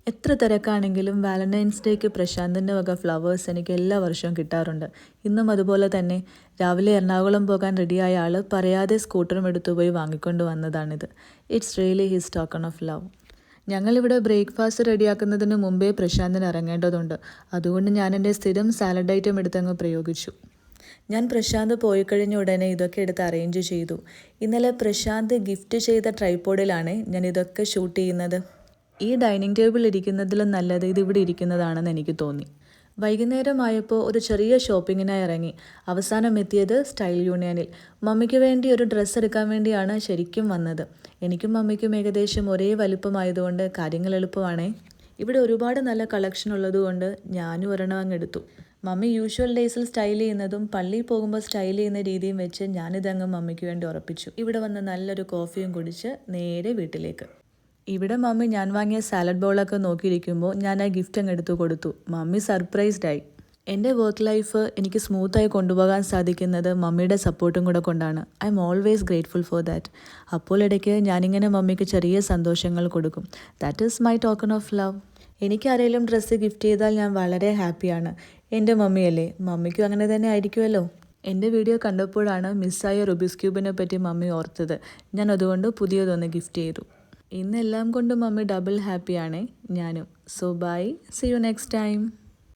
എത്ര തിരക്കാണെങ്കിലും വാലന്റൈൻസ് ഡേക്ക് പ്രശാന്തിൻ്റെ വക ഫ്ലവേഴ്സ് എനിക്ക് എല്ലാ വർഷവും കിട്ടാറുണ്ട്. ഇന്നും അതുപോലെ തന്നെ രാവിലെ എറണാകുളം പോകാൻ റെഡിയായ ആൾ പറയാതെ സ്കൂട്ടറും എടുത്തുപോയി വാങ്ങിക്കൊണ്ട് വന്നതാണിത്. It's really his token of love. ഞങ്ങളിവിടെ ബ്രേക്ക്ഫാസ്റ്റ് റെഡിയാക്കുന്നതിന് മുമ്പേ പ്രശാന്തിന് ഇറങ്ങേണ്ടതുണ്ട്. അതുകൊണ്ട് ഞാൻ എൻ്റെ സ്ഥിരം സാലഡ് ഐറ്റം എടുത്തങ്ങ് പ്രയോഗിച്ചു. ഞാൻ പ്രശാന്ത് പോയി കഴിഞ്ഞ ഉടനെ ഇതൊക്കെ എടുത്ത് അറേഞ്ച് ചെയ്തു. ഇന്നലെ പ്രശാന്ത് ഗിഫ്റ്റ് ചെയ്ത ട്രൈപോഡിലാണ് ഞാൻ ഇതൊക്കെ ഷൂട്ട് ചെയ്യുന്നത്. ഈ ഡൈനിങ് ടേബിൾ ഇരിക്കുന്നതിലും നല്ലത് ഇതിവിടെ ഇരിക്കുന്നതാണെന്ന് എനിക്ക് തോന്നി. വൈകുന്നേരമായപ്പോൾ ഒരു ചെറിയ ഷോപ്പിങ്ങിനായി ഇറങ്ങി. അവസാനം എത്തിയത് സ്റ്റൈൽ യൂണിയനിൽ. മമ്മിക്ക് വേണ്ടി ഒരു ഡ്രസ്സ് എടുക്കാൻ വേണ്ടിയാണ് ശരിക്കും വന്നത്. എനിക്കും മമ്മിക്കും ഏകദേശം ഒരേ വലിപ്പമായതുകൊണ്ട് കാര്യങ്ങൾ എളുപ്പമാണേ. ഇവിടെ ഒരുപാട് നല്ല കളക്ഷൻ ഉള്ളതുകൊണ്ട് ഞാനും ഒരെണ്ണം അങ്ങ് എടുത്തു. മമ്മി യൂഷ്വൽ ഡേയ്സിൽ സ്റ്റൈൽ ചെയ്യുന്നതും പള്ളിയിൽ പോകുമ്പോൾ സ്റ്റൈൽ ചെയ്യുന്ന രീതിയും വെച്ച് ഞാനിതങ്ങ് മമ്മിക്ക് വേണ്ടി ഉറപ്പിച്ചു. ഇവിടെ വന്ന് നല്ലൊരു കോഫിയും കുടിച്ച് നേരെ വീട്ടിലേക്ക്. ഇവിടെ മമ്മി ഞാൻ വാങ്ങിയ സാലഡ് ബൗളൊക്കെ നോക്കിയിരിക്കുമ്പോൾ ഞാൻ ആ ഗിഫ്റ്റ് അങ്ങ് എടുത്തു കൊടുത്തു. മമ്മി സർപ്രൈസ്ഡായി. എൻ്റെ വർക്ക് ലൈഫ് എനിക്ക് സ്മൂത്തായി കൊണ്ടുപോകാൻ സാധിക്കുന്നത് മമ്മിയുടെ സപ്പോർട്ടും കൂടെ കൊണ്ടാണ്. I am always grateful for that. അപ്പോൾ ഇടയ്ക്ക് ഞാനിങ്ങനെ മമ്മിക്ക് ചെറിയ സന്തോഷങ്ങൾ കൊടുക്കും. That is my token of love. എനിക്കാരെങ്കിലും ഡ്രസ്സ് ഗിഫ്റ്റ് ചെയ്താൽ ഞാൻ വളരെ ഹാപ്പിയാണ്. എൻ്റെ മമ്മിയല്ലേ, മമ്മിക്കും അങ്ങനെ തന്നെ ആയിരിക്കുമല്ലോ. എൻ്റെ വീഡിയോ കണ്ടപ്പോഴാണ് മിസ്സായ റുബിക്സ് ക്യൂബിനെ പറ്റി മമ്മി ഓർത്തത്. ഞാൻ അതുകൊണ്ട് പുതിയതൊന്ന് ഗിഫ്റ്റ് ചെയ്തു. ഇന്നെല്ലാം കൊണ്ട് മമ്മി ഡബിൾ ഹാപ്പിയാണേ, ഞാനും. So bye, see you next time.